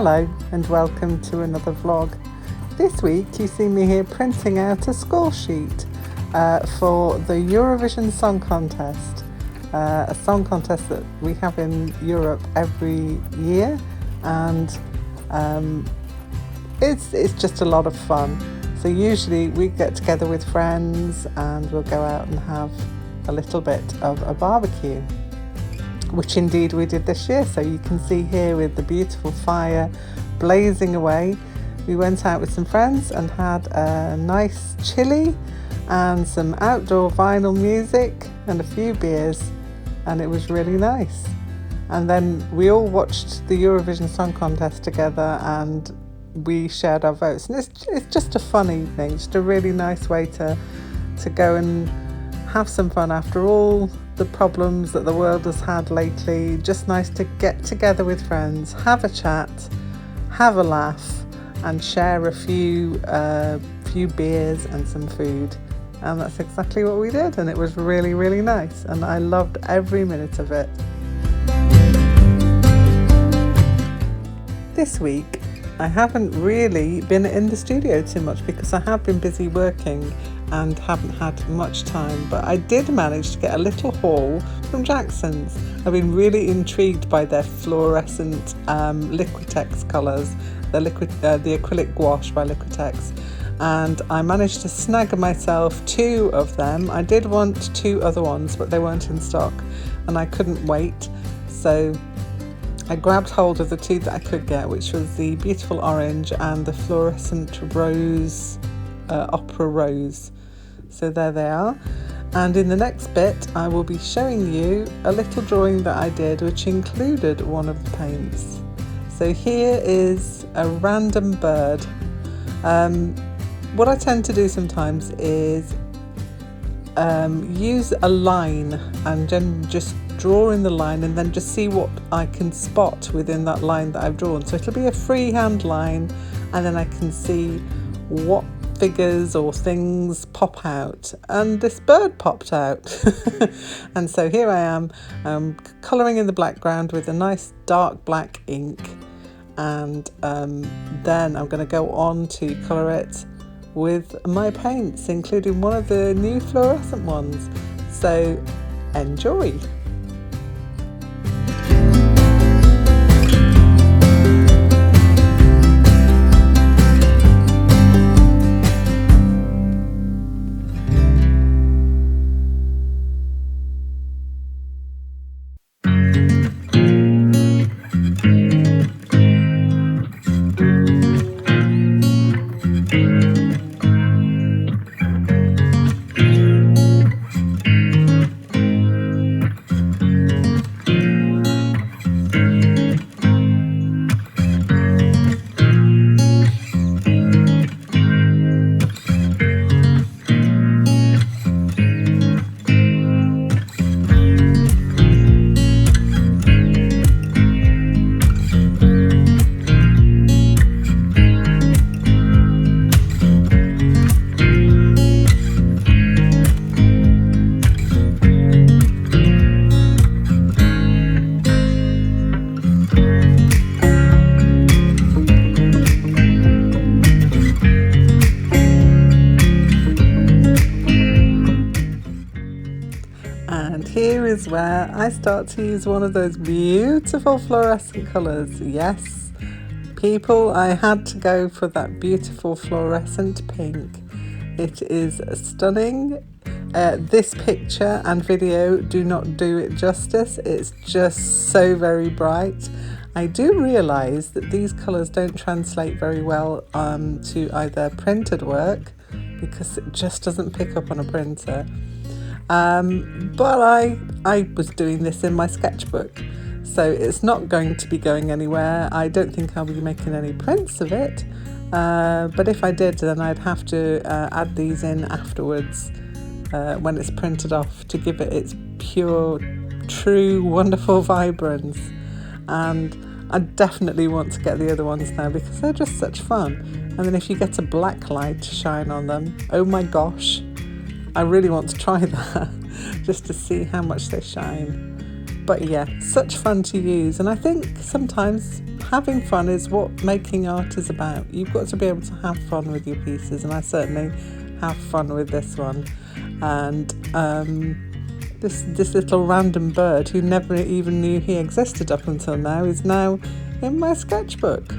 Hello and welcome to another vlog. This week you see me here printing out a score sheet for the Eurovision Song Contest, a song contest that we have in Europe every year, and it's just a lot of fun. So usually we get together with friends and we'll go out and have a little bit of a barbecue, which indeed we did this year. So you can see here with the beautiful fire blazing away, we went out with some friends and had a nice chili and some outdoor vinyl music and a few beers, and it was really nice. And then we all watched the Eurovision Song Contest together and we shared our votes, and it's just a fun evening, just a really nice way to go and have some fun after all the problems that the world has had lately. Just nice to get together with friends, have a chat, have a laugh, and share a few beers and some food. And that's exactly what we did, and it was really, really nice, and I loved every minute of it. This week I haven't really been in the studio too much because I have been busy working and haven't had much time, but I did manage to get a little haul from Jackson's. I've been really intrigued by their fluorescent Liquitex colours, the acrylic gouache by Liquitex, and I managed to snag myself 2 of them. I did want 2 other ones, but they weren't in stock and I couldn't wait, so I grabbed hold of the 2 that I could get, which was the beautiful orange and the fluorescent rose, opera rose. So there they are. And in the next bit I will be showing you a little drawing that I did which included one of the paints. So here is a random bird. What I tend to do sometimes is use a line and just draw in the line and then just see what I can spot within that line that I've drawn. So it'll be a freehand line and then I can see what figures or things pop out, and this bird popped out. And so here I am colouring in the background with a nice dark black ink, and then I'm going to go on to colour it with my paints, including one of the new fluorescent ones. So enjoy! Here is where I start to use one of those beautiful fluorescent colours. Yes, people, I had to go for that beautiful fluorescent pink. It is stunning. This picture and video do not do it justice. It's just so very bright. I do realise that these colours don't translate very well to either printed work because it just doesn't pick up on a printer. But I was doing this in my sketchbook, so it's not going to be going anywhere. I don't think I'll be making any prints of it, but if I did, then I'd have to add these in afterwards when it's printed off to give it its pure, true, wonderful vibrance. And I definitely want to get the other ones now because they're just such fun. And then if you get a black light to shine on them, oh my gosh, I really want to try that just to see how much they shine. But yeah, such fun to use. And I think sometimes having fun is what making art is about. You've got to be able to have fun with your pieces, and I certainly have fun with this one. And this little random bird who never even knew he existed up until now is now in my sketchbook.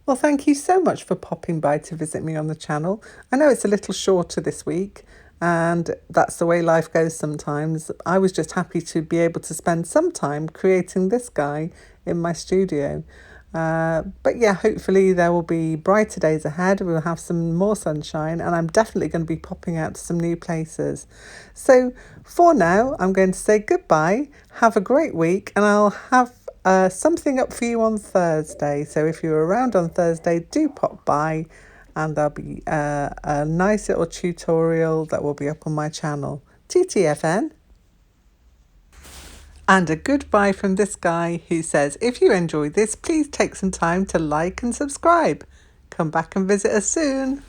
Well, thank you so much for popping by to visit me on the channel. I know it's a little shorter this week, and that's the way life goes sometimes. I was just happy to be able to spend some time creating this guy in my studio. But yeah, hopefully there will be brighter days ahead. We'll have some more sunshine, and I'm definitely going to be popping out to some new places. So for now, I'm going to say goodbye. Have a great week, and I'll have something up for you on Thursday. So if you're around on Thursday, do pop by and there'll be a nice little tutorial that will be up on my channel. TTFN. And a goodbye from this guy who says, if you enjoyed this, please take some time to like and subscribe. Come back and visit us soon.